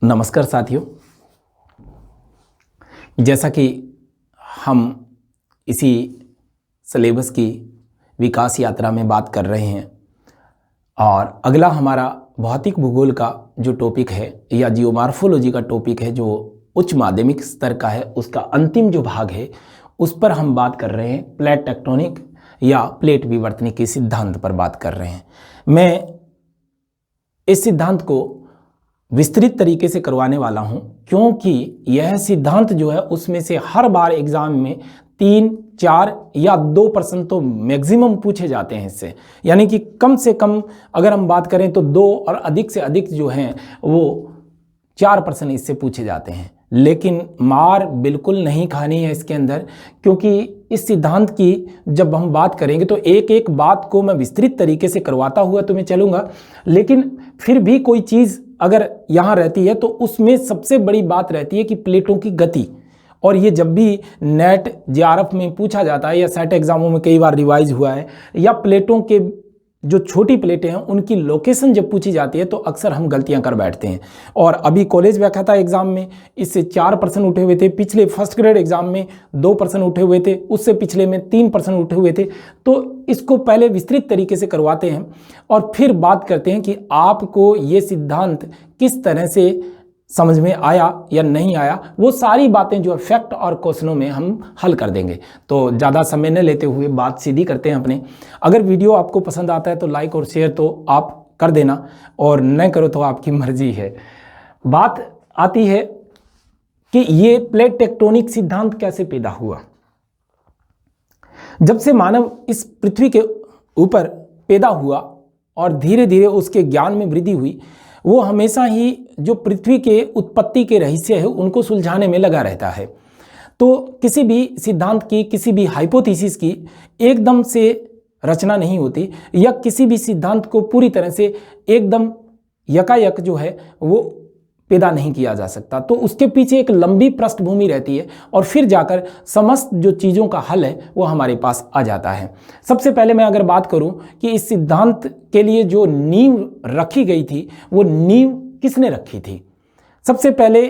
नमस्कार साथियों। जैसा कि हम इसी सिलेबस की विकास यात्रा में बात कर रहे हैं और अगला हमारा भौतिक भूगोल का जो टॉपिक है या जियोमॉर्फोलॉजी का टॉपिक है जो उच्च माध्यमिक स्तर का है, उसका अंतिम जो भाग है उस पर हम बात कर रहे हैं। प्लेट टेक्टोनिक या प्लेट विवर्तन के सिद्धांत पर बात कर रहे हैं। मैं इस सिद्धांत को विस्तृत तरीके से करवाने वाला हूं क्योंकि यह सिद्धांत जो है उसमें से हर बार एग्जाम में 3, 4 या 2 प्रश्न तो मैक्सिमम पूछे जाते हैं इससे, यानी कि कम से कम अगर हम बात करें तो 2 और अधिक से अधिक जो हैं वो 4 प्रश्न इससे पूछे जाते हैं। लेकिन मार बिल्कुल नहीं खानी है इसके अंदर, क्योंकि इस सिद्धांत की जब हम बात करेंगे तो एक एक बात को मैं विस्तृत तरीके से करवाता हुआ तो मैं चलूँगा, लेकिन फिर भी कोई चीज़ अगर यहाँ रहती है तो उसमें सबसे बड़ी बात रहती है कि प्लेटों की गति। और ये जब भी नेट जेआरएफ में पूछा जाता है या सेट एग्जामों में कई बार रिवाइज हुआ है, या प्लेटों के जो छोटी प्लेटें हैं उनकी लोकेशन जब पूछी जाती है तो अक्सर हम गलतियां कर बैठते हैं। और अभी कॉलेज व्याख्याता एग्जाम में इससे 4 प्रश्न उठे हुए थे, पिछले फर्स्ट ग्रेड एग्जाम में 2 प्रश्न उठे हुए थे, उससे पिछले में 3 प्रश्न उठे हुए थे। तो इसको पहले विस्तृत तरीके से करवाते हैं और फिर बात करते हैं कि आपको ये सिद्धांत किस तरह से समझ में आया या नहीं आया। वो सारी बातें जो फैक्ट और क्वेश्चनों में हम हल कर देंगे। तो ज़्यादा समय न लेते हुए बात सीधी करते हैं अपने। अगर वीडियो आपको पसंद आता है तो लाइक और शेयर तो आप कर देना, और न करो तो आपकी मर्जी है। बात आती है कि ये प्लेट टेक्टोनिक सिद्धांत कैसे पैदा हुआ। जब से मानव इस पृथ्वी के ऊपर पैदा हुआ और धीरे धीरे उसके ज्ञान में वृद्धि हुई, वो हमेशा ही जो पृथ्वी के उत्पत्ति के रहस्य है उनको सुलझाने में लगा रहता है। तो किसी भी सिद्धांत की, किसी भी हाइपोथेसिस की एकदम से रचना नहीं होती, या किसी भी सिद्धांत को पूरी तरह से एकदम यकायक जो है वो पैदा नहीं किया जा सकता। तो उसके पीछे एक लंबी पृष्ठभूमि रहती है और फिर जाकर समस्त जो चीज़ों का हल है वो हमारे पास आ जाता है। सबसे पहले मैं अगर बात करूं कि इस सिद्धांत के लिए जो नींव रखी गई थी वो नींव किसने रखी थी। सबसे पहले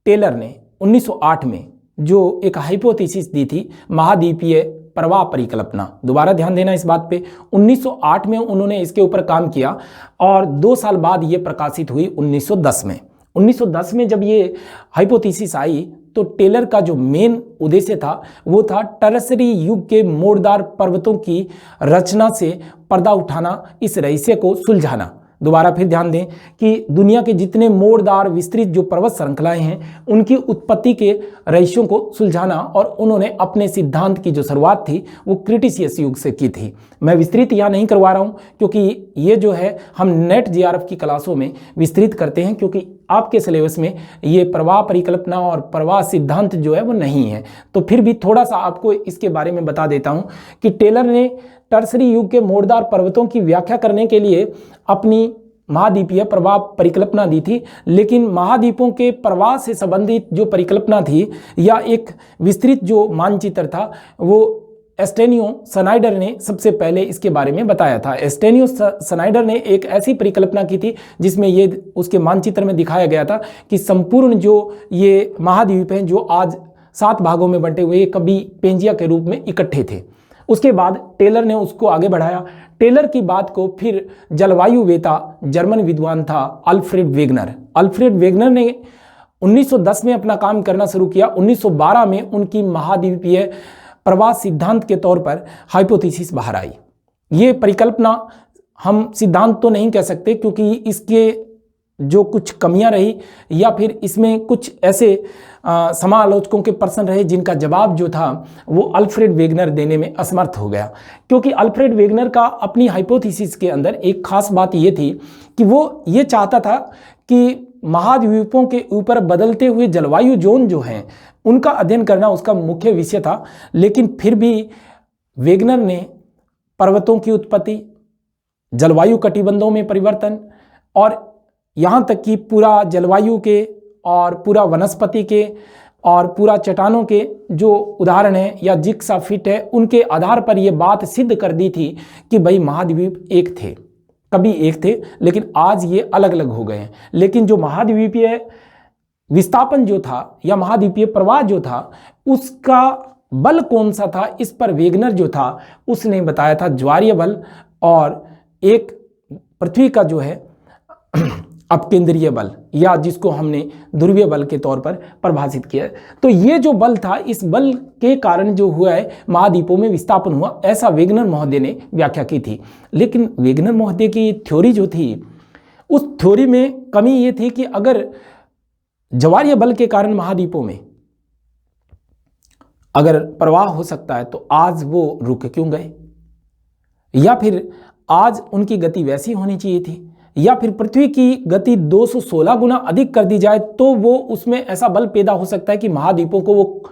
टेलर ने 1908 में जो एक हाइपोथेसिस दी थी, महाद्वीपीय प्रवाह परिकल्पना। दोबारा ध्यान देना इस बात पे, 1908 में उन्होंने इसके ऊपर काम किया और 2 साल बाद ये प्रकाशित हुई 1910 में। 1910 में जब ये हाइपोथेसिस आई तो टेलर का जो मेन उद्देश्य था वो था टर्सरी युग के मोड़दार पर्वतों की रचना से पर्दा उठाना, इस रहस्य को सुलझाना। दोबारा फिर ध्यान दें कि दुनिया के जितने मोड़दार विस्तृत जो पर्वत श्रृंखलाएं हैं उनकी उत्पत्ति के रहस्यों को सुलझाना, और उन्होंने अपने सिद्धांत की जो शुरुआत थी वो क्रिटिशियस युग से की थी। मैं विस्तृत यहाँ नहीं करवा रहा हूँ क्योंकि ये जो है हम नेट जेआरएफ की क्लासों में विस्तृत करते हैं, क्योंकि आपके सिलेबस में ये प्रवाह परिकल्पना और प्रवाह सिद्धांत जो है वो नहीं है। तो फिर भी थोड़ा सा आपको इसके बारे में बता देता हूँ कि टेलर ने टर्सरी युग के मोड़दार पर्वतों की व्याख्या करने के लिए अपनी महाद्वीपीय प्रवाह परिकल्पना दी थी, लेकिन महाद्वीपों के प्रवाह से संबंधित जो परिकल्पना थी या एक विस्तृत जो मानचित्र था वो एस्टेनियो स्नाइडर ने सबसे पहले इसके बारे में बताया था। एस्टेनियो स्नाइडर ने एक ऐसी परिकल्पना की थी जिसमें ये उसके मानचित्र में दिखाया गया था कि संपूर्ण जो ये महाद्वीप हैं जो आज 7 भागों में बंटे हुए कभी पेंजिया के रूप में इकट्ठे थे। उसके बाद टेलर ने उसको आगे बढ़ाया। टेलर की बात को फिर जलवायु वेता जर्मन विद्वान था अल्फ्रेड वेगनर ने 1910 में अपना काम करना शुरू किया। 1912 में उनकी महाद्वीपीय प्रवाह सिद्धांत के तौर पर हाइपोथेसिस बाहर आई। ये परिकल्पना हम सिद्धांत तो नहीं कह सकते क्योंकि इसके जो कुछ कमियां रही या फिर इसमें कुछ ऐसे समालोचकों के प्रश्न रहे जिनका जवाब जो था वो अल्फ्रेड वेगनर देने में असमर्थ हो गया। क्योंकि अल्फ्रेड वेगनर का अपनी हाइपोथेसिस के अंदर एक खास बात ये थी कि वो ये चाहता था कि महाद्वीपों के ऊपर बदलते हुए जलवायु जोन जो हैं उनका अध्ययन करना उसका मुख्य विषय था। लेकिन फिर भी वेगनर ने पर्वतों की उत्पत्ति, जलवायु कटिबंधों में परिवर्तन और यहाँ तक कि पूरा जलवायु के और पूरा वनस्पति के और पूरा चट्टानों के जो उदाहरण है या जिग्सा फिट है उनके आधार पर यह बात सिद्ध कर दी थी कि भाई महाद्वीप एक थे। कभी एक थे, लेकिन आज ये अलग अलग हो गए हैं। लेकिन जो महाद्वीपीय विस्थापन जो था या महाद्वीपीय प्रवाह जो था, उसका बल कौन सा था, इस पर वेगनर जो था उसने बताया था ज्वारीय बल और एक पृथ्वी का जो है अपकेंद्रीय बल, या जिसको हमने ध्रुवीय बल के तौर पर परिभाषित किया है। तो ये जो बल था, इस बल के कारण जो हुआ है महाद्वीपों में विस्थापन हुआ, ऐसा वेगनर महोदय ने व्याख्या की थी। लेकिन वेगनर महोदय की थ्योरी जो थी, उस थ्योरी में कमी ये थी कि अगर ज्वारीय बल के कारण महाद्वीपों में अगर प्रवाह हो सकता है तो आज वो रुक क्यों गए, या फिर आज उनकी गति वैसी होनी चाहिए थी, या फिर पृथ्वी की गति 216 गुना अधिक कर दी जाए तो वो उसमें ऐसा बल पैदा हो सकता है कि महाद्वीपों को वो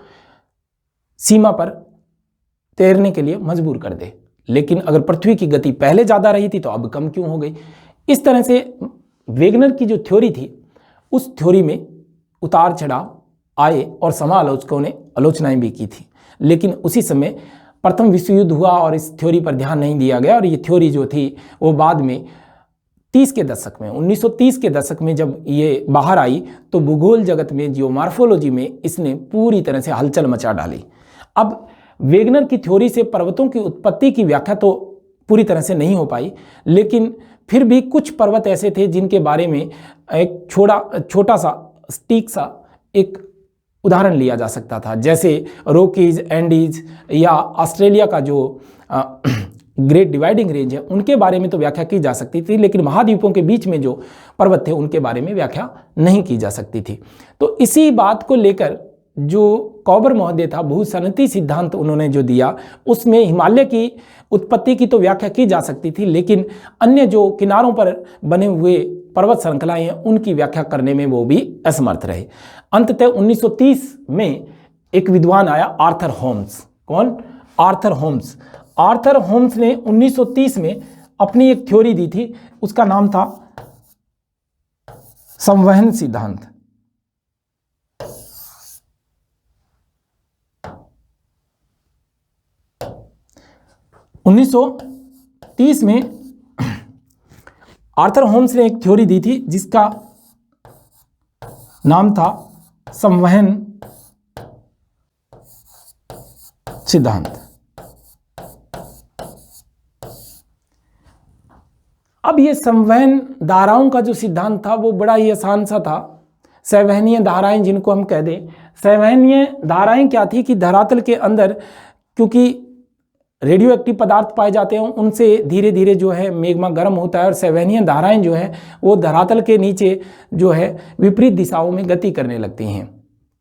सीमा पर तैरने के लिए मजबूर कर दे। लेकिन अगर पृथ्वी की गति पहले ज़्यादा रही थी तो अब कम क्यों हो गई। इस तरह से वेगनर की जो थ्योरी थी, उस थ्योरी में उतार चढ़ाव आए और समालोचकों ने आलोचनाएं भी की थी। लेकिन उसी समय प्रथम विश्व युद्ध हुआ और इस थ्योरी पर ध्यान नहीं दिया गया, और ये थ्योरी जो थी वो बाद में 30 के दशक में, 1930 के दशक में जब ये बाहर आई तो भूगोल जगत में, जियोमॉर्फोलॉजी में इसने पूरी तरह से हलचल मचा डाली। अब वेगनर की थ्योरी से पर्वतों की उत्पत्ति की व्याख्या तो पूरी तरह से नहीं हो पाई, लेकिन फिर भी कुछ पर्वत ऐसे थे जिनके बारे में एक छोटा सा स्टीक सा एक उदाहरण लिया जा सकता था, जैसे रॉकीज, एंडीज या ऑस्ट्रेलिया का जो ग्रेट डिवाइडिंग रेंज है, उनके बारे में तो व्याख्या की जा सकती थी, लेकिन महाद्वीपों के बीच में जो पर्वत थे उनके बारे में व्याख्या नहीं की जा सकती थी। तो इसी बात को लेकर जो कॉबर महोदय था, भूसंहति सिद्धांत उन्होंने जो दिया, उसमें हिमालय की उत्पत्ति की तो व्याख्या की जा सकती थी, लेकिन अन्य जो किनारों पर बने हुए पर्वत श्रृंखलाएं हैं उनकी व्याख्या करने में वो भी असमर्थ रहे। अंततः 1930 में एक विद्वान आया, आर्थर होम्स। कौन? Arthur Holmes. आर्थर होम्स ने 1930 में अपनी एक थ्योरी दी थी, उसका नाम था संवहन सिद्धांत। उन्नीस 1930 में आर्थर होम्स ने एक थ्योरी दी थी जिसका नाम था संवहन सिद्धांत। अब ये संवहन धाराओं का जो सिद्धांत था वो बड़ा ही आसान सा था। संवहनीय धाराएं जिनको हम कह दें, संवहनीय धाराएं क्या थी कि धरातल के अंदर क्योंकि रेडियो एक्टिव पदार्थ पाए जाते हैं, उनसे धीरे धीरे जो है मेग्मा गर्म होता है, और संवहनीय धाराएं जो है वो धरातल के नीचे जो है विपरीत दिशाओं में गति करने लगती हैं।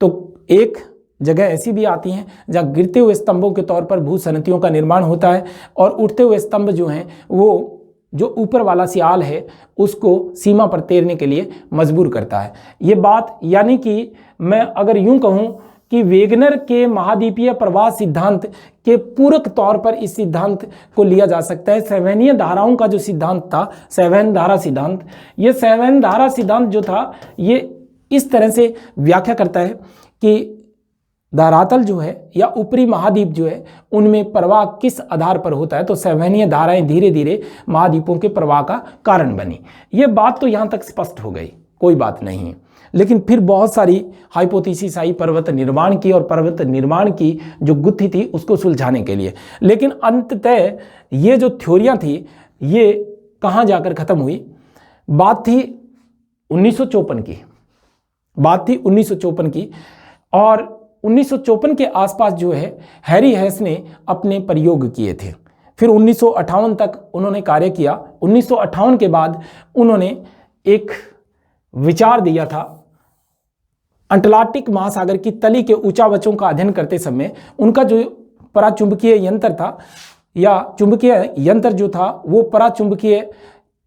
तो एक जगह ऐसी भी आती हैं जहाँ गिरते हुए स्तंभों के तौर पर भूसंहतियों का निर्माण होता है, और उठते हुए स्तंभ जो हैं वो जो ऊपर वाला सियाल है उसको सीमा पर तैरने के लिए मजबूर करता है। ये बात, यानी कि मैं अगर यूं कहूं कि वेगनर के महाद्वीपीय प्रवाह सिद्धांत के पूरक तौर पर इस सिद्धांत को लिया जा सकता है। संवहनीय धाराओं का जो सिद्धांत था, संवहन धारा सिद्धांत, ये संवहन धारा सिद्धांत जो था ये इस तरह से व्याख्या करता है कि धरातल जो है या ऊपरी महाद्वीप जो है उनमें प्रवाह किस आधार पर होता है, तो संवहनीय धाराएं धीरे धीरे महाद्वीपों के प्रवाह का कारण बनी। ये बात तो यहाँ तक स्पष्ट हो गई, कोई बात नहीं है। लेकिन फिर बहुत सारी हाइपोथेसिस आई पर्वत निर्माण की, और पर्वत निर्माण की जो गुत्थी थी उसको सुलझाने के लिए। लेकिन अंततः ये जो थ्योरियां थी ये कहाँ जाकर ख़त्म हुई? बात थी 1954 की, बात थी 1954 की। और 1954 के आसपास जो है हैरी हेस ने अपने प्रयोग किए थे। फिर 1958 तक उन्होंने कार्य किया। 1958 के बाद उन्होंने एक विचार दिया था। अटलांटिक महासागर की तली के ऊंचावचों का अध्ययन करते समय उनका जो पराचुंबकीय यंत्र था या चुंबकीय यंत्र जो था वो पराचुंबकीय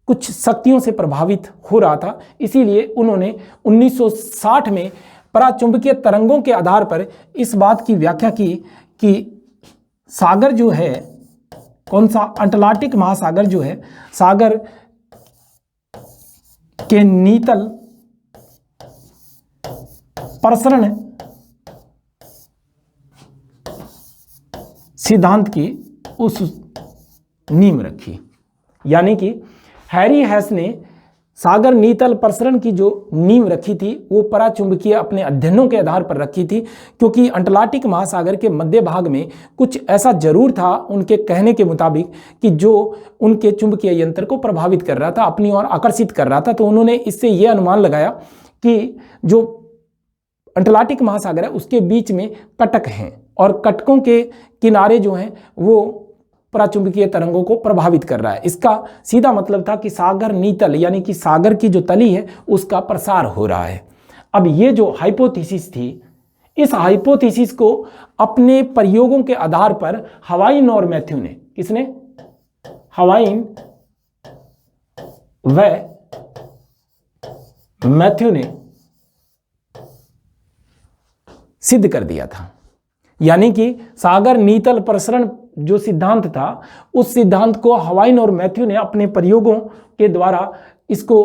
कुछ शक्तियों से प्रभावित हो रहा था, इसीलिए उन्होंने 1960 में पराचुंबकीय तरंगों के आधार पर इस बात की व्याख्या की कि सागर जो है, कौन सा? अटलांटिक महासागर जो है, सागर के नीतल प्रसरण सिद्धांत की उस नींव रखी। यानी कि हैरी हेस ने सागर नीतल प्रसरण की जो नींव रखी थी वो पराचुंबकीय अपने अध्ययनों के आधार पर रखी थी, क्योंकि अंटार्कटिक महासागर के मध्य भाग में कुछ ऐसा जरूर था उनके कहने के मुताबिक कि जो उनके चुंबकीय यंत्र को प्रभावित कर रहा था, अपनी ओर आकर्षित कर रहा था। तो उन्होंने इससे यह अनुमान लगाया कि जो अंटार्कटिक महासागर है उसके बीच में कटक हैं और कटकों के किनारे जो हैं वो पराचुंबकीय तरंगों को प्रभावित कर रहा है। इसका सीधा मतलब था कि सागर नीतल यानी कि सागर की जो तली है उसका प्रसार हो रहा है। अब ये जो हाइपोथेसिस थी, इस हाइपोथेसिस को अपने प्रयोगों के आधार पर हवाइन और मैथ्यू ने, किसने? हवाइन व मैथ्यू ने सिद्ध कर दिया था। यानी कि सागर नीतल प्रसरण जो सिद्धांत था उस सिद्धांत को हवाइन और मैथ्यू ने अपने प्रयोगों के द्वारा इसको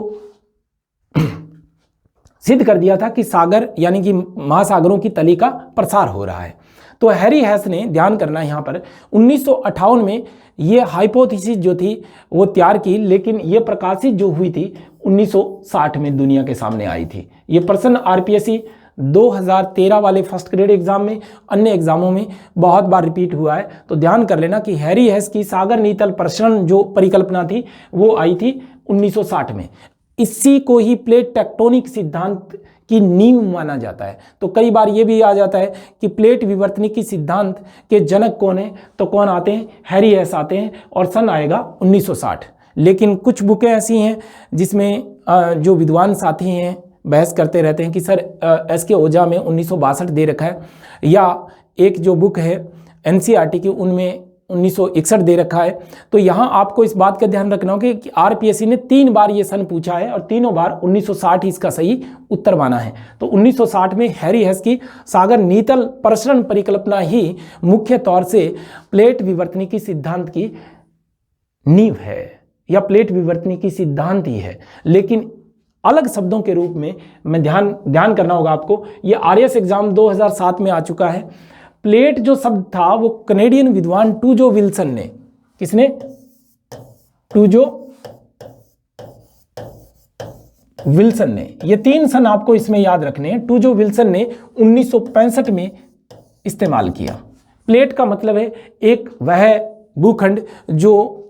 सिद्ध कर दिया था कि सागर यानी कि महासागरों की तली का प्रसार हो रहा है। तो हैरी हेस ने, ध्यान करना यहाँ पर, 1958 में ये हाइपोथेसिस जो थी वो तैयार की, लेकिन ये प्रकाशित जो हुई थी 1960 में दुनिया के सामने आई थी। ये प्रश्न आरपीएससी 2013 वाले फर्स्ट ग्रेड एग्जाम में, अन्य एग्जामों में बहुत बार रिपीट हुआ है। तो ध्यान कर लेना कि हैरी हेस की सागर नीतल प्रसरण जो परिकल्पना थी वो आई थी 1960 में। इसी को ही प्लेट टेक्टोनिक सिद्धांत की नींव माना जाता है। तो कई बार ये भी आ जाता है कि प्लेट विवर्तनिकी सिद्धांत के जनक कौन है, तो कौन आते हैं? हैरी हेस आते हैं और सन आएगा 1960। लेकिन कुछ बुकें ऐसी हैं जिसमें जो विद्वान साथी हैं बहस करते रहते हैं कि सर एसके ओझा में 1962 दे रखा है, या एक जो बुक है एनसीईआरटी की उनमें 1961 दे रखा है। तो यहाँ आपको इस बात का ध्यान रखना होगा कि आरपीएससी ने 3 बार ये सन पूछा है और तीनों बार 1960 इसका सही उत्तर माना है। तो 1960 में हैरी हेस की सागर नीतल प्रसरण परिकल्पना ही मुख्य तौर से प्लेट विवर्तनिकी सिद्धांत की नींव है, या प्लेट विवर्तनिकी सिद्धांत ही है। लेकिन अलग शब्दों के रूप में मैं ध्यान करना होगा आपको, ये आरएस एग्जाम 2007 में आ चुका है। प्लेट जो शब्द था वो कनेडियन विद्वान टूजो विल्सन ने, किसने? टूजो विल्सन ने। ये 3 सन आपको इसमें याद रखने हैं। टूजो विल्सन ने 1965 में इस्तेमाल किया। प्लेट का मतलब है एक वह भूखंड जो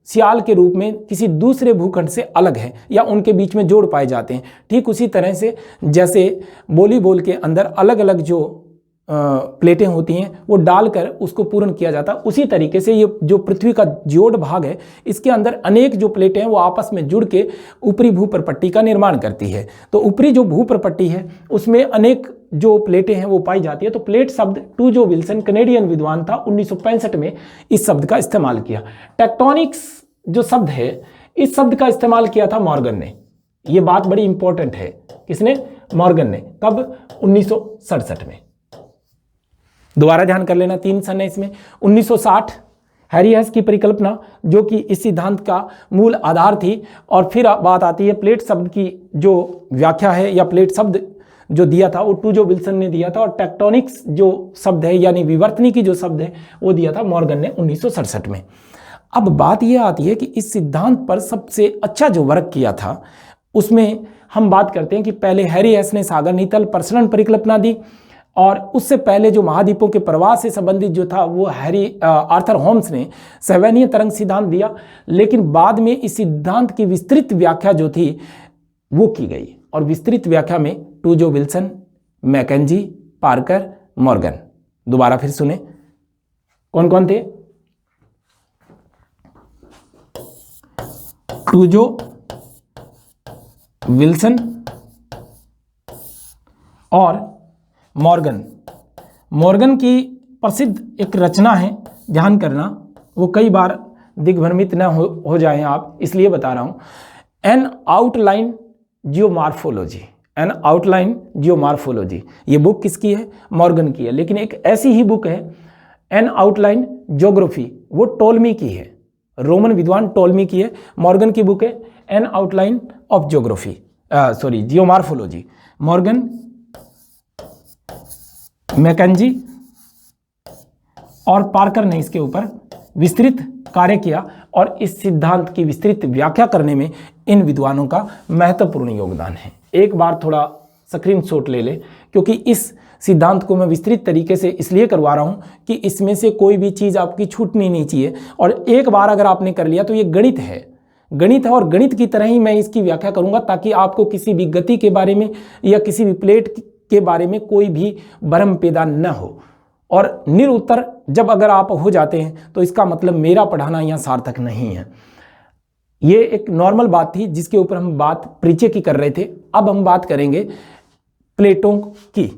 सियाल के रूप में किसी दूसरे भूखंड से अलग है या उनके बीच में जोड़ पाए जाते हैं। ठीक उसी तरह से जैसे वॉलीबॉल के अंदर अलग अलग जो प्लेटें होती हैं वो डालकर उसको पूर्ण किया जाता है, उसी तरीके से ये जो पृथ्वी का जोड़ भाग है इसके अंदर अनेक जो प्लेटें हैं वो आपस में जुड़ के ऊपरी भूप्रपट्टी का निर्माण करती है। तो ऊपरी जो भूप्रपट्टी है उसमें अनेक जो प्लेटें हैं वो पाई जाती है। तो प्लेट शब्द टूजो विल्सन कनेडियन विद्वान था, 1965 में इस शब्द का इस्तेमाल किया। टेक्टोनिक्स जो शब्द है इस शब्द का इस्तेमाल किया था मॉर्गन ने। यह बात बड़ी इंपॉर्टेंट है। किसने? मॉर्गन ने। कब? 1967 में। दोबारा ध्यान कर लेना, 3 सन है इसमें। 1960 हैरी हेस की परिकल्पना जो कि इस सिद्धांत का मूल आधार थी, और फिर बात आती है प्लेट शब्द की जो व्याख्या है या प्लेट शब्द जो दिया था वो टूजो विल्सन ने दिया था, और टेक्टोनिक्स जो शब्द है यानी विवर्तनिकी जो शब्द है वो दिया था मॉर्गन ने 1967 में। अब बात यह आती है कि इस सिद्धांत पर सबसे अच्छा जो वर्क किया था उसमें हम बात करते हैं कि पहले हैरी हेस ने सागर नीतल प्रसरण परिकल्पना दी, और उससे पहले जो महाद्वीपों के प्रवास से संबंधित जो था वो आर्थर होम्स ने सैवनीय तरंग सिद्धांत दिया। लेकिन बाद में इस सिद्धांत की विस्तृत व्याख्या जो थी वो की गई, और विस्तृत व्याख्या में Tuzo Wilson, McKenzie, Parker, Morgan. दोबारा फिर सुने कौन कौन थे? टूजो विल्सन और मॉर्गन। मॉर्गन की प्रसिद्ध एक रचना है, ध्यान करना, वो कई बार दिग्भ्रमित न हो जाएं आप, इसलिए बता रहा हूं। N outline geomorphology, N outline geomorphology, ये बुक किसकी है? मॉर्गन की है। लेकिन एक ऐसी ही बुक है एन आउटलाइन ज्योग्राफी, वो टोल्मी की है, रोमन विद्वान टोल्मी की है। मॉर्गन की बुक है an outline of geography, geomorphology. Morgan, McKenzie और पार्कर ने इसके ऊपर विस्तृत कार्य किया और इस सिद्धांत की विस्तृत व्याख्या करने में इन विद्वानों का महत्वपूर्ण योगदान है। एक बार थोड़ा स्क्रीनशॉट ले ले, क्योंकि इस सिद्धांत को मैं विस्तृत तरीके से इसलिए करवा रहा हूँ कि इसमें से कोई भी चीज़ आपकी छूटनी नहीं चाहिए। और एक बार अगर आपने कर लिया तो ये गणित है, गणित है, और गणित की तरह ही मैं इसकी व्याख्या करूँगा, ताकि आपको किसी भी गति के बारे में या किसी भी प्लेट के बारे में कोई भी भ्रम पैदा न हो। और निरुत्तर जब अगर आप हो जाते हैं तो इसका मतलब मेरा पढ़ाना यहाँ सार्थक नहीं है। ये एक नॉर्मल बात थी जिसके ऊपर हम बात परिचय की कर रहे थे। अब हम बात करेंगे प्लेटों की।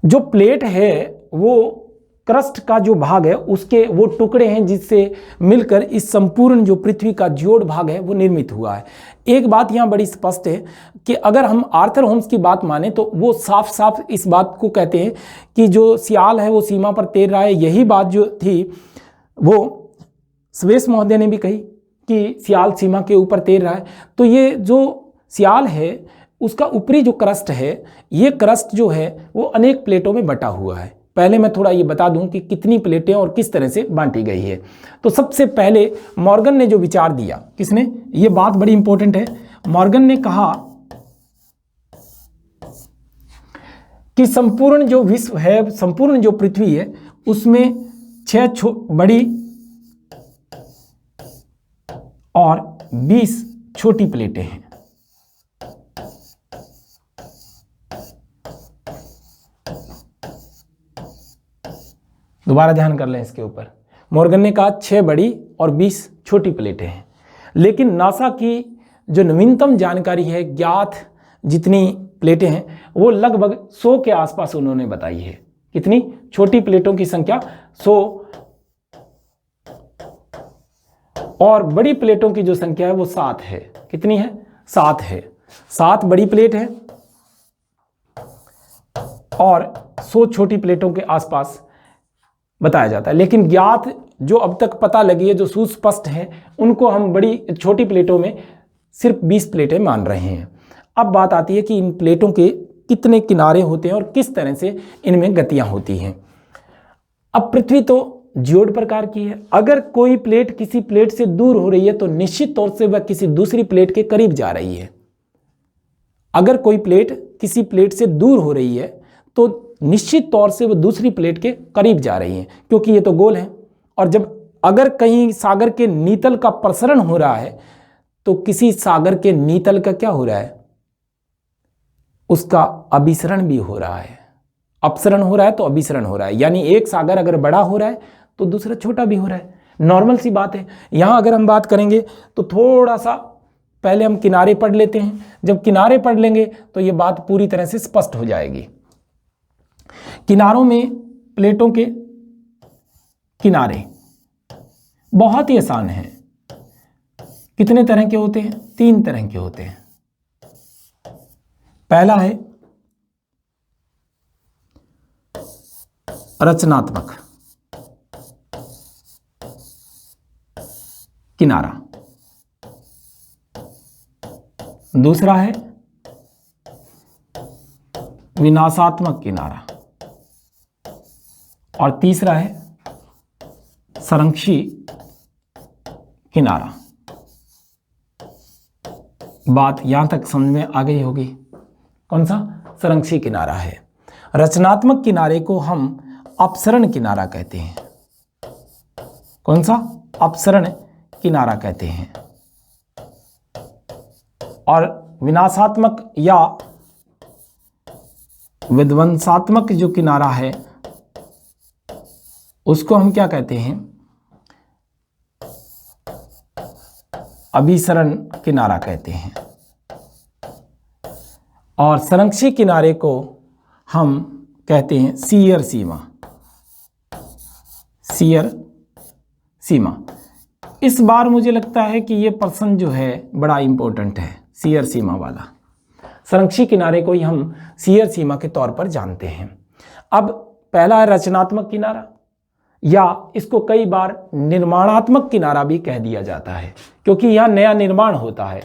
जो प्लेट है वो क्रस्ट का जो भाग है उसके वो टुकड़े हैं जिससे मिलकर इस संपूर्ण जो पृथ्वी का जोड़ भाग है वो निर्मित हुआ है। एक बात यहाँ बड़ी स्पष्ट है कि अगर हम आर्थर होम्स की बात माने तो वो साफ साफ इस बात को कहते हैं कि जो सियाल है वो सीमा पर तैर रहा है। यही बात जो थी वो स्वेस महोदय ने भी कही कि सियाल सीमा के ऊपर तैर रहा है। तो ये जो सियाल है उसका ऊपरी जो क्रस्ट है, ये क्रस्ट जो है वो अनेक प्लेटों में बटा हुआ है। पहले मैं थोड़ा ये बता दूं कि कितनी प्लेटें और किस तरह से बांटी गई है। तो सबसे पहले मॉर्गन ने जो विचार दिया, किसने, ये बात बड़ी इंपॉर्टेंट है, मॉर्गन ने कहा कि संपूर्ण जो विश्व है, संपूर्ण जो पृथ्वी है उसमें 6 बड़ी और 20 छोटी प्लेटें हैं। दोबारा ध्यान कर लें इसके ऊपर। मॉर्गन ने कहा 6 बड़ी और 20 छोटी प्लेटें हैं, लेकिन नासा की जो नवीनतम जानकारी है, ज्ञात जितनी प्लेटें हैं वो लगभग 100 के आसपास उन्होंने बताई है। कितनी छोटी प्लेटों की संख्या 100, और बड़ी प्लेटों की जो संख्या है वो 7 है। कितनी है? 7 है। 7 बड़ी प्लेट है और 100 छोटी प्लेटों के आसपास बताया जाता है। लेकिन ज्ञात जो अब तक पता लगी है, जो सुस्पष्ट है, उनको हम बड़ी छोटी प्लेटों में सिर्फ 20 प्लेटें मान रहे हैं। अब बात आती है कि इन प्लेटों के कितने किनारे होते हैं और किस तरह से इनमें गतियां होती हैं। अब पृथ्वी तो जियोड प्रकार की है। अगर कोई प्लेट किसी प्लेट से दूर हो रही है तो निश्चित तौर से वह किसी दूसरी प्लेट के करीब जा रही है। अगर कोई प्लेट किसी प्लेट से दूर हो रही है तो निश्चित तौर से वो दूसरी प्लेट के करीब जा रही है, क्योंकि ये तो गोल है। और जब अगर कहीं सागर के नीतल का प्रसरण हो रहा है तो किसी सागर के नीतल का क्या हो रहा है, उसका अभिसरण भी हो रहा है। अपसरण हो रहा है तो अभिसरण हो रहा है, यानी एक सागर अगर बड़ा हो रहा है तो दूसरा छोटा भी हो रहा है। नॉर्मल सी बात है। यहां अगर हम बात करेंगे तो थोड़ा सा पहले हम किनारे पढ़ लेते हैं। जब किनारे पढ़ लेंगे तो ये बात पूरी तरह से स्पष्ट हो जाएगी। किनारों में प्लेटों के किनारे बहुत ही आसान है। कितने तरह के होते हैं? 3 तरह के होते हैं। पहला है रचनात्मक किनारा, दूसरा है विनाशात्मक किनारा, और तीसरा है संरक्षी किनारा। बात यहां तक समझ में आ गई होगी। कौन सा? संरक्षी किनारा है। रचनात्मक किनारे को हम अपसरण किनारा कहते हैं। कौन सा? अपसरण किनारा कहते हैं। और विनाशात्मक या विध्वंसात्मक जो किनारा है उसको हम क्या कहते हैं? अभिसरण किनारा कहते हैं। और संरक्षी किनारे को हम कहते हैं शियर सीमा। शियर सीमा। इस बार मुझे लगता है कि ये प्रश्न जो है बड़ा इंपॉर्टेंट है, शियर सीमा वाला। संरक्षी किनारे को ही हम शियर सीमा के तौर पर जानते हैं। अब पहला है रचनात्मक किनारा, या इसको कई बार निर्माणात्मक किनारा भी कह दिया जाता है, क्योंकि यहां नया निर्माण होता है।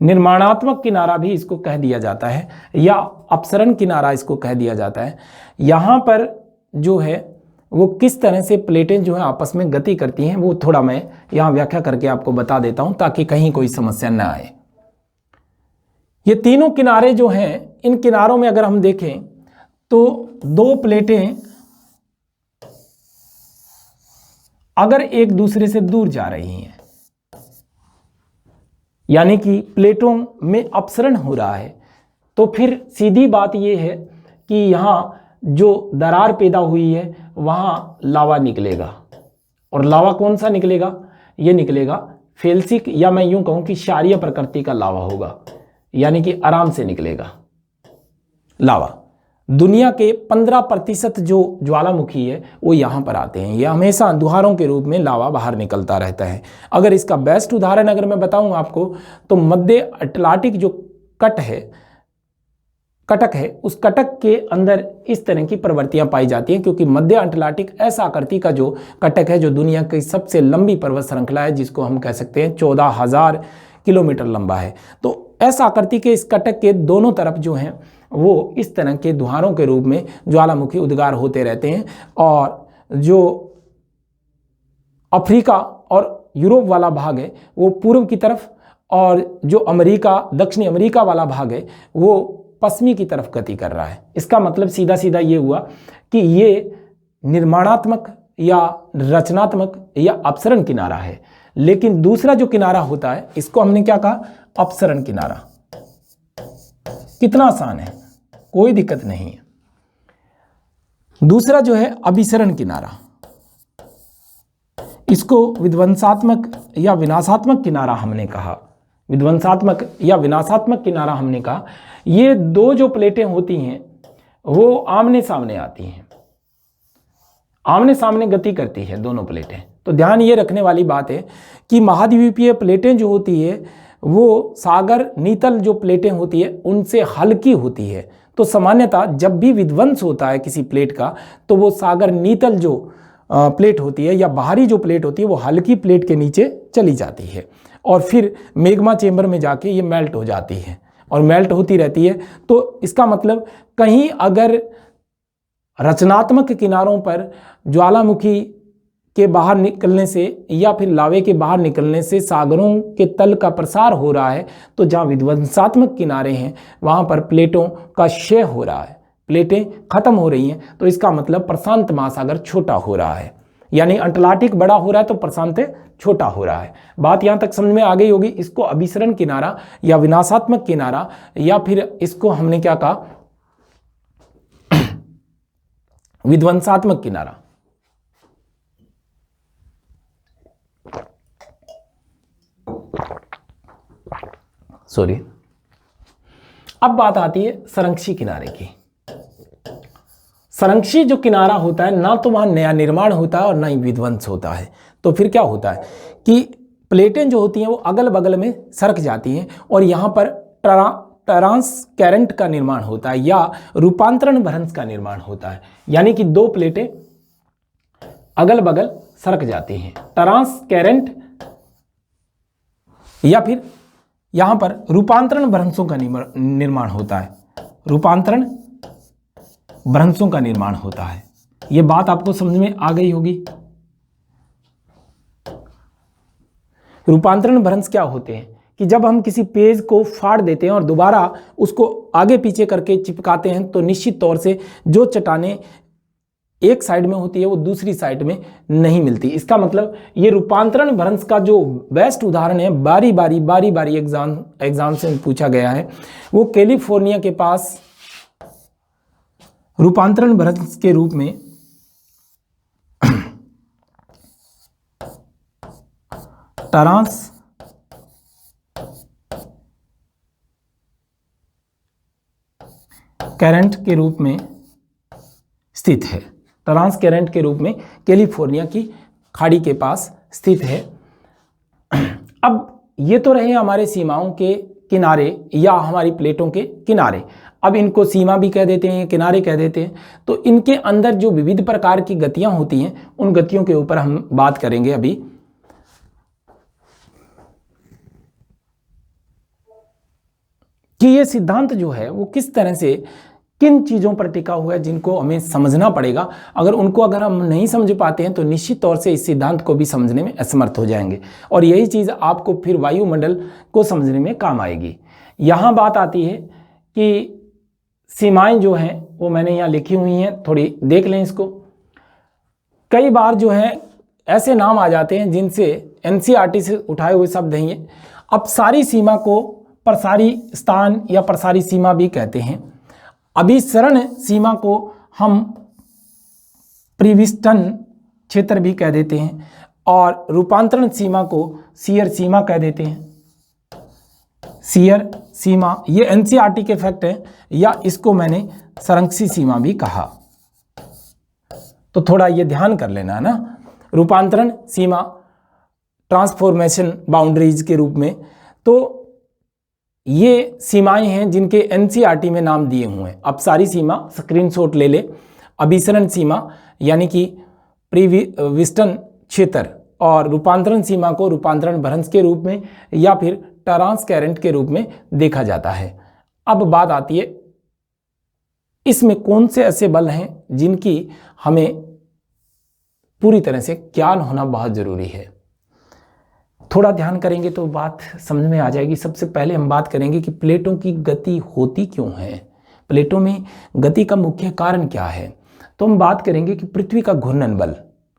निर्माणात्मक किनारा भी इसको कह दिया जाता है, या अपसरण किनारा इसको कह दिया जाता है। यहाँ पर जो है वो किस तरह से प्लेटें जो है आपस में गति करती हैं वो थोड़ा मैं यहाँ व्याख्या करके आपको बता देता हूँ ताकि कहीं कोई समस्या न आए। ये तीनों किनारे जो हैं, इन किनारों में अगर हम देखें तो दो प्लेटें अगर एक दूसरे से दूर जा रही हैं, यानी कि प्लेटों में अपसरण हो रहा है, तो फिर सीधी बात यह है कि यहाँ जो दरार पैदा हुई है वहाँ लावा निकलेगा। और लावा कौन सा निकलेगा? ये निकलेगा फेल्सिक, या मैं यूं कहूँ कि क्षारीय प्रकृति का लावा होगा, यानी कि आराम से निकलेगा लावा। दुनिया के 15% जो ज्वालामुखी है वो यहाँ पर आते हैं। ये हमेशा दुहारों के रूप में लावा बाहर निकलता रहता है। अगर इसका बेस्ट उदाहरण अगर मैं बताऊँ आपको तो मध्य अटलांटिक जो कटक है, उस कटक के अंदर इस तरह की प्रवृत्तियां पाई जाती हैं, क्योंकि मध्य अटलांटिक ऐसा आकृति का जो कटक है जो दुनिया की सबसे लंबी पर्वत श्रृंखला है, जिसको हम कह सकते हैं 14,000 किलोमीटर लंबा है। तो ऐसा आकृति के इस कटक के दोनों तरफ जो हैं वो इस तरह के दुहारों के रूप में ज्वालामुखी उद्गार होते रहते हैं। और जो अफ्रीका और यूरोप वाला भाग है वो पूर्व की तरफ, और जो दक्षिणी अमेरिका वाला भाग है वो पश्चिमी की तरफ गति कर रहा है। इसका मतलब सीधा सीधा ये हुआ कि ये निर्माणात्मक या रचनात्मक या अपसरण किनारा है। लेकिन दूसरा जो किनारा होता है इसको हमने क्या कहा? अपसरण किनारा। कितना आसान है, कोई दिक्कत नहीं है। दूसरा जो है अभिसरण किनारा, इसको विध्वंसात्मक या विनाशात्मक किनारा हमने कहा। विध्वंसात्मक या विनाशात्मक किनारा हमने कहा। ये दो जो प्लेटें होती हैं वो आमने सामने आती हैं, आमने सामने गति करती है दोनों प्लेटें। तो ध्यान ये रखने वाली बात है कि महाद्वीपीय प्लेटें जो होती है वो सागर नीतल जो प्लेटें होती है उनसे हल्की होती है। तो सामान्यतः जब भी विध्वंस होता है किसी प्लेट का तो वो सागर नीतल जो प्लेट होती है या बाहरी जो प्लेट होती है वो हल्की प्लेट के नीचे चली जाती है और फिर मैग्मा चेंबर में जाके ये मेल्ट हो जाती है और मेल्ट होती रहती है। तो इसका मतलब कहीं अगर रचनात्मक किनारों पर ज्वालामुखी के बाहर निकलने से या फिर लावे के बाहर निकलने से सागरों के तल का प्रसार हो रहा है, तो जहाँ विध्वंसात्मक किनारे हैं वहाँ पर प्लेटों का क्षय हो रहा है, प्लेटें खत्म हो रही हैं। तो इसका मतलब प्रशांत महासागर छोटा हो रहा है, यानी अटलांटिक बड़ा हो रहा है तो प्रशांत छोटा हो रहा है। बात यहाँ तक समझ में आ गई होगी। इसको अभिसरण किनारा या विनाशात्मक किनारा या फिर इसको हमने क्या कहा, विध्वंसात्मक किनारा। सॉरी। अब बात आती है संरक्षी किनारे की। संरक्षी जो किनारा होता है ना तो वहां नया निर्माण होता है और ना ही विध्वंस होता है। तो फिर क्या होता है कि प्लेटें जो होती हैं वो अगल बगल में सरक जाती हैं और यहाँ पर ट्रांसकरेंट का निर्माण होता है या रूपांतरण भ्रंश का निर्माण होता है, यानी कि दो प्लेटें अगल बगल सरक जाती हैं। ट्रांसकरेंट या फिर यहाँ पर रूपांतरण भ्रंशों का निर्माण होता है, रूपांतरण भ्रंशों का निर्माण होता है। यह बात आपको समझ में आ गई होगी। रूपांतरण भ्रंश क्या होते हैं कि जब हम किसी पेज को फाड़ देते हैं और दोबारा उसको आगे पीछे करके चिपकाते हैं तो निश्चित तौर से जो चट्टानें एक साइड में होती है वो दूसरी साइड में नहीं मिलती। इसका मतलब ये रूपांतरण भ्रंश का जो बेस्ट उदाहरण है, बारी बारी एग्जाम से पूछा गया है, वो कैलिफोर्निया के पास रूपांतरण भ्रंश के रूप में ट्रांसकरेंट के रूप में स्थित है। ट्रांसकरेंट के रूप में कैलिफोर्निया की खाड़ी के पास स्थित है। अब ये तो रहे हमारे सीमाओं के किनारे या हमारी प्लेटों के किनारे। अब इनको सीमा भी कह देते हैं, किनारे कह देते हैं। तो इनके अंदर जो विविध प्रकार की गतियां होती हैं उन गतियों के ऊपर हम बात करेंगे अभी। कि ये सिद्धांत जो है वो किस तरह से किन चीज़ों पर टिका हुआ है जिनको हमें समझना पड़ेगा। अगर हम नहीं समझ पाते हैं तो निश्चित तौर से इस सिद्धांत को भी समझने में असमर्थ हो जाएंगे, और यही चीज़ आपको फिर वायुमंडल को समझने में काम आएगी। यहाँ बात आती है कि सीमाएं जो हैं वो मैंने यहाँ लिखी हुई हैं, थोड़ी देख लें इसको। कई बार जो है ऐसे नाम आ जाते हैं जिनसे एनसीईआरटी से उठाए हुए शब्द हैं ये। अपसारी सीमा को प्रसारी स्थान या प्रसारी सीमा भी कहते हैं। अभिसरण सीमा को हम परिविष्टन क्षेत्र भी कह देते हैं, और रूपांतरण सीमा को शियर सीमा कह देते हैं। शियर सीमा ये एनसीईआरटी के फैक्ट है, या इसको मैंने संरक्षी सीमा भी कहा। तो थोड़ा ये ध्यान कर लेना है ना। रूपांतरण सीमा ट्रांसफॉर्मेशन बाउंड्रीज के रूप में, तो ये सीमाएं हैं जिनके एनसीईआरटी में नाम दिए हुए हैं। अपसारी सीमा स्क्रीनशॉट ले ले, अभिसरण सीमा यानी कि परिविष्टन क्षेत्र, और रूपांतरण सीमा को रूपांतरण भ्रंश के रूप में या फिर ट्रांसकरेंट के रूप में देखा जाता है। अब बात आती है इसमें कौन से ऐसे बल हैं जिनकी हमें पूरी तरह से ज्ञान होना बहुत जरूरी है। थोड़ा ध्यान करेंगे तो बात समझ में आ जाएगी। सबसे पहले हम बात करेंगे कि प्लेटों की गति होती क्यों है, प्लेटों में गति का मुख्य कारण क्या है। तो हम बात करेंगे कि पृथ्वी का घूर्णन बल।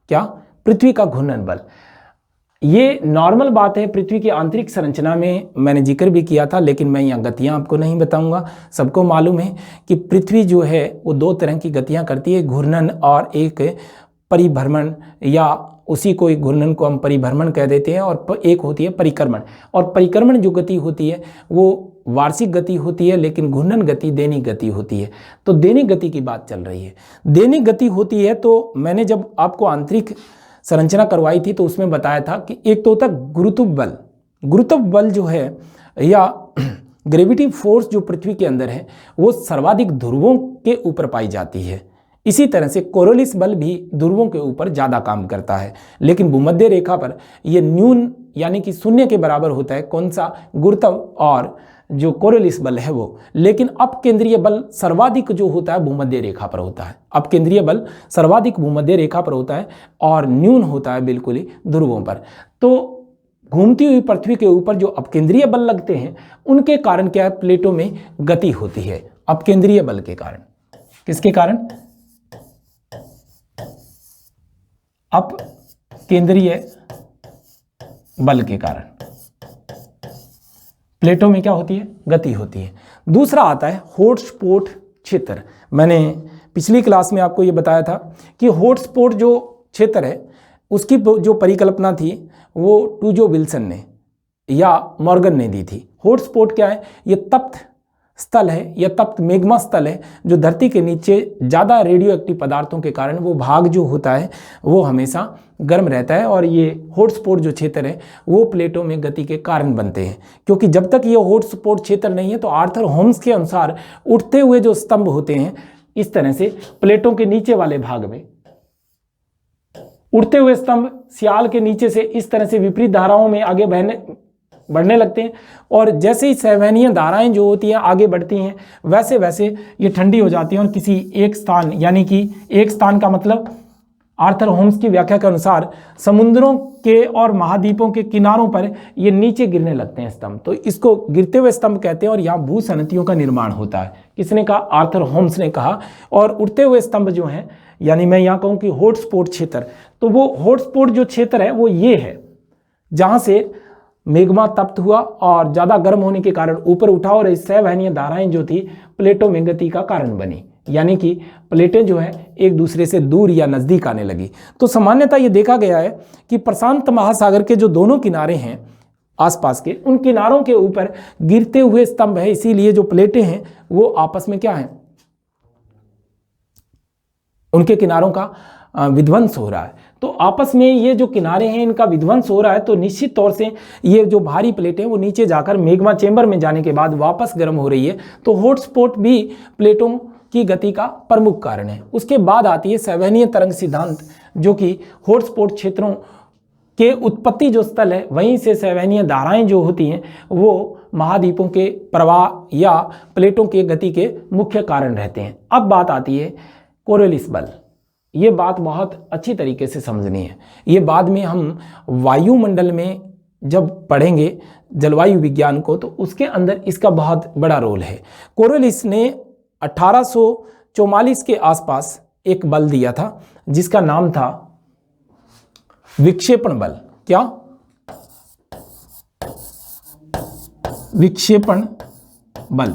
क्या? पृथ्वी का घूर्णन बल। ये नॉर्मल बात है, पृथ्वी की आंतरिक संरचना में मैंने जिक्र भी किया था, लेकिन मैं यहाँ गतियाँ आपको नहीं बताऊंगा। सबको मालूम है कि पृथ्वी जो है वो दो तरह की गतियाँ करती है, घूर्णन और एक परिभ्रमण, या उसी को एक घूर्णन को हम परिभ्रमण कह देते हैं, और एक होती है परिक्रमण। और परिक्रमण जो गति होती है वो वार्षिक गति होती है, लेकिन घूर्णन गति दैनिक गति होती है। तो दैनिक गति की बात चल रही है। दैनिक गति होती है तो मैंने जब आपको आंतरिक संरचना करवाई थी तो उसमें बताया था कि एक तो होता गुरुत्व बल। गुरुत्व बल जो है या ग्रेविटी फोर्स जो पृथ्वी के अंदर है वो सर्वाधिक ध्रुवों के ऊपर पाई जाती है। इसी तरह से कोरोलिस बल भी ध्रुवों के ऊपर ज़्यादा काम करता है, लेकिन भूमध्य रेखा पर यह न्यून यानी कि शून्य के बराबर होता है। कौन सा? गुरुत्व और जो कोरोलिस बल है वो। लेकिन अपकेंद्रीय बल सर्वाधिक जो होता है भूमध्य रेखा पर होता है। अपकेंद्रीय बल सर्वाधिक भूमध्य रेखा पर होता है और न्यून होता है बिल्कुल ही ध्रुवों पर। तो घूमती हुई पृथ्वी के ऊपर जो अपकेंद्रीय बल लगते हैं उनके कारण क्या है, प्लेटों में गति होती है। अपकेंद्रीय बल के कारण। किसके कारण? अपकेंद्रीय बल के कारण प्लेटों में क्या होती है? गति होती है। दूसरा आता है हॉटस्पॉट क्षेत्र। मैंने पिछली क्लास में आपको ये बताया था कि हॉटस्पॉट जो क्षेत्र है उसकी जो परिकल्पना थी वो टूजो विल्सन ने या मॉर्गन ने दी थी। हॉटस्पॉट क्या है? ये तप्त स्थल है या तप्त मैग्मा स्थल है जो धरती के नीचे ज़्यादा रेडियो एक्टिव पदार्थों के कारण वो भाग जो होता है वो हमेशा गर्म रहता है, और ये हॉटस्पॉट जो क्षेत्र है वो प्लेटों में गति के कारण बनते हैं। क्योंकि जब तक ये हॉटस्पॉट क्षेत्र नहीं है तो आर्थर होम्स के अनुसार उठते हुए जो स्तंभ होते हैं इस तरह से प्लेटों के नीचे वाले भाग में उठते हुए स्तंभ सियाल के नीचे से इस तरह से विपरीत धाराओं में आगे बढ़ने लगते हैं, और जैसे ही सहवहनीय धाराएं जो होती हैं आगे बढ़ती हैं वैसे वैसे ये ठंडी हो जाती हैं, और किसी एक स्थान यानी कि एक स्थान का मतलब आर्थर होम्स की व्याख्या के अनुसार समुद्रों के और महाद्वीपों के किनारों पर ये नीचे गिरने लगते हैं स्तंभ। तो इसको गिरते हुए स्तंभ कहते हैं, और यहाँ भूसनतियों का निर्माण होता है। किसने कहा? आर्थर होम्स ने कहा। और उठते हुए स्तंभ जो हैं, यानी मैं यहाँ कहूँ कि हॉटस्पॉट क्षेत्र, तो वो हॉटस्पॉट जो क्षेत्र है वो ये है जहाँ से मैग्मा तप्त हुआ और ज़्यादा गर्म होने के कारण ऊपर उठा, और इस सहवहनीय धाराएं जो थी प्लेटों में गति का कारण बनी, यानी कि प्लेटें जो है एक दूसरे से दूर या नज़दीक आने लगी। तो सामान्यतः ये देखा गया है कि प्रशांत महासागर के जो दोनों किनारे हैं आसपास के, उन किनारों के ऊपर गिरते हुए स्तंभ है, इसीलिए जो प्लेटें हैं वो आपस में क्या है, उनके किनारों का विध्वंस हो रहा है। तो आपस में ये जो किनारे हैं इनका विध्वंस हो रहा है, तो निश्चित तौर से ये जो भारी प्लेटें वो नीचे जाकर मैग्मा चेंबर में जाने के बाद वापस गर्म हो रही है। तो हॉटस्पॉट भी प्लेटों की गति का प्रमुख कारण है। उसके बाद आती है सहवहनीय तरंग सिद्धांत, जो कि हॉटस्पॉट क्षेत्रों के उत्पत्ति जो स्थल है, वहीं से संवहनीय धाराएं जो होती हैं वो महाद्वीपों के प्रवाह या प्लेटों के गति के मुख्य कारण रहते हैं। अब बात आती है कोरियोलिस बल। ये बात बहुत अच्छी तरीके से समझनी है। ये बाद में हम वायुमंडल में जब पढ़ेंगे जलवायु विज्ञान को, तो उसके अंदर इसका बहुत बड़ा रोल है। कोरियोलिस ने 1844 के आसपास एक बल दिया था जिसका नाम था विक्षेपण बल। क्या? विक्षेपण बल।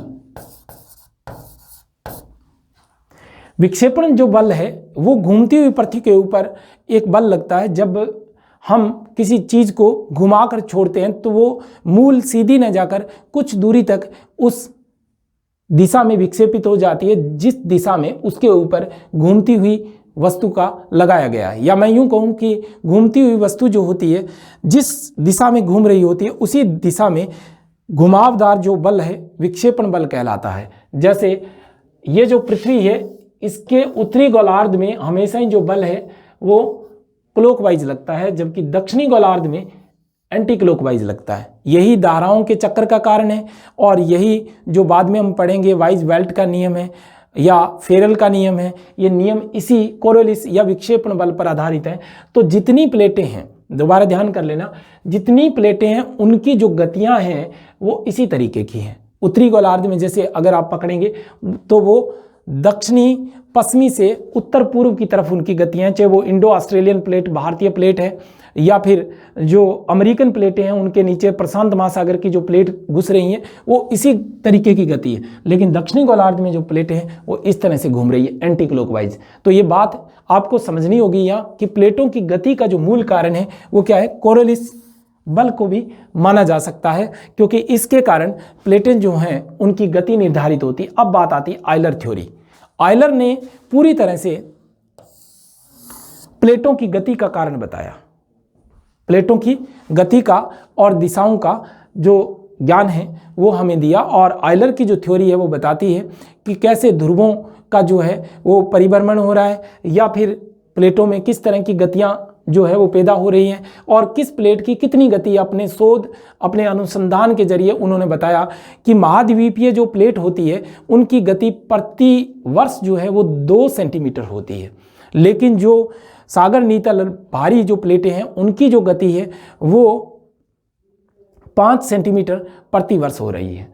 विक्षेपण जो बल है वो घूमती हुई पृथ्वी के ऊपर एक बल लगता है। जब हम किसी चीज को घुमाकर छोड़ते हैं तो वो मूल सीधी न जाकर कुछ दूरी तक उस दिशा में विक्षेपित हो जाती है जिस दिशा में उसके ऊपर घूमती हुई वस्तु का लगाया गया है। या मैं यूं कहूं कि घूमती हुई वस्तु जो होती है जिस दिशा में घूम रही होती है उसी दिशा में घुमावदार जो बल है विक्षेपण बल कहलाता है। जैसे ये जो पृथ्वी है इसके उत्तरी गोलार्ध में हमेशा ही जो बल है वो क्लॉकवाइज लगता है, जबकि दक्षिणी गोलार्ध में एंटी क्लॉकवाइज लगता है। यही धाराओं के चक्कर का कारण है और यही जो बाद में हम पढ़ेंगे वाइज बेल्ट का नियम है या फेरल का नियम है। ये नियम इसी कोरियोलिस या विक्षेपण बल पर आधारित है। तो जितनी प्लेटें हैं, दोबारा ध्यान कर लेना, जितनी प्लेटें हैं उनकी जो गतियां हैं वो इसी तरीके की हैं। उत्तरी गोलार्ध में जैसे अगर आप पकड़ेंगे तो वो दक्षिणी पश्चिमी से उत्तर पूर्व की तरफ उनकी गतियां, चाहे वो इंडो ऑस्ट्रेलियन प्लेट भारतीय प्लेट है या फिर जो अमेरिकन प्लेटें हैं उनके नीचे प्रशांत महासागर की जो प्लेट घुस रही हैं वो इसी तरीके की गति है। लेकिन दक्षिणी गोलार्ध में जो प्लेटें हैं वो इस तरह से घूम रही है एंटी क्लॉकवाइज। तो ये बात आपको समझनी होगी यहाँ कि प्लेटों की गति का जो मूल कारण है वो क्या है, कोरियोलिस बल को भी माना जा सकता है क्योंकि इसके कारण प्लेटें जो हैं उनकी गति निर्धारित होती। अब बात आती है आयलर थ्योरी। आयलर ने पूरी तरह से प्लेटों की गति का कारण बताया। प्लेटों की गति का और दिशाओं का जो ज्ञान है वो हमें दिया और आयलर की जो थ्योरी है वो बताती है कि कैसे ध्रुवों का जो है वो परिभ्रमण हो रहा है या फिर प्लेटों में किस तरह की गतियां जो है वो पैदा हो रही हैं और किस प्लेट की कितनी गति। अपने शोध, अपने अनुसंधान के जरिए उन्होंने बताया कि महाद्वीपीय जो प्लेट होती है उनकी गति प्रति वर्ष जो है वो 2 सेंटीमीटर होती है, लेकिन जो सागर नीतल भारी जो प्लेटें हैं उनकी जो गति है वो 5 सेंटीमीटर प्रति वर्ष हो रही है।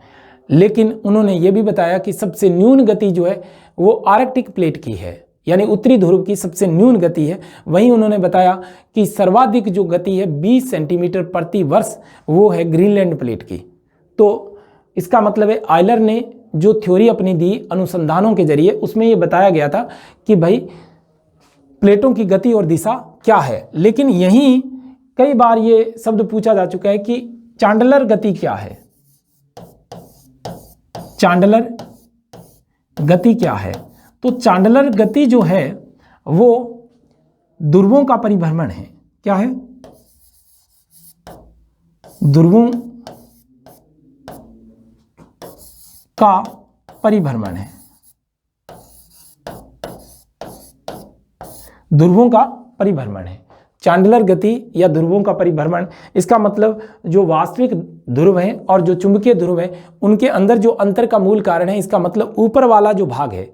लेकिन उन्होंने ये भी बताया कि सबसे न्यून गति जो है वो आर्कटिक प्लेट की है, यानी उत्तरी ध्रुव की सबसे न्यून गति है। वहीं उन्होंने बताया कि सर्वाधिक जो गति है 20 सेंटीमीटर प्रति वर्ष वो है ग्रीनलैंड प्लेट की। तो इसका मतलब है आयलर ने जो थ्योरी अपनी दी अनुसंधानों के जरिए उसमें ये बताया गया था कि भाई प्लेटों की गति और दिशा क्या है। लेकिन यहीं कई बार ये शब्द पूछा जा चुका है कि चांडलर गति क्या है, चांडलर गति क्या है। तो चांडलर गति जो है वो ध्रुवों का परिभ्रमण है। क्या है? ध्रुवों का परिभ्रमण है। ध्रुवों का परिभ्रमण है चांडलर गति या ध्रुवों का परिभ्रमण। इसका मतलब जो वास्तविक ध्रुव है और जो चुंबकीय ध्रुव है उनके अंदर जो अंतर का मूल कारण है, इसका मतलब ऊपर वाला जो भाग है,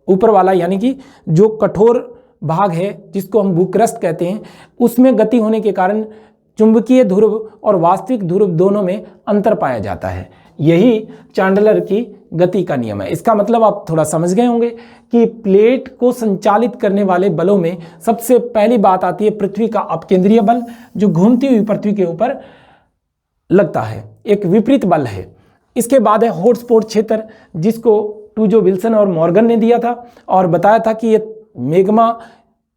ऊपर वाला यानी कि जो कठोर भाग है जिसको हम भूक्रस्ट कहते हैं, उसमें गति होने के कारण चुंबकीय ध्रुव और वास्तविक ध्रुव दोनों में अंतर पाया जाता है। यही चांडलर की गति का नियम है। इसका मतलब आप थोड़ा समझ गए होंगे कि प्लेट को संचालित करने वाले बलों में सबसे पहली बात आती है पृथ्वी का अपकेंद्रीय बल जो घूमती हुई पृथ्वी के ऊपर लगता है, एक विपरीत बल है। इसके बाद है हॉटस्पॉट क्षेत्र जिसको टूजो विल्सन और मॉर्गन ने दिया था और बताया था कि ये मैग्मा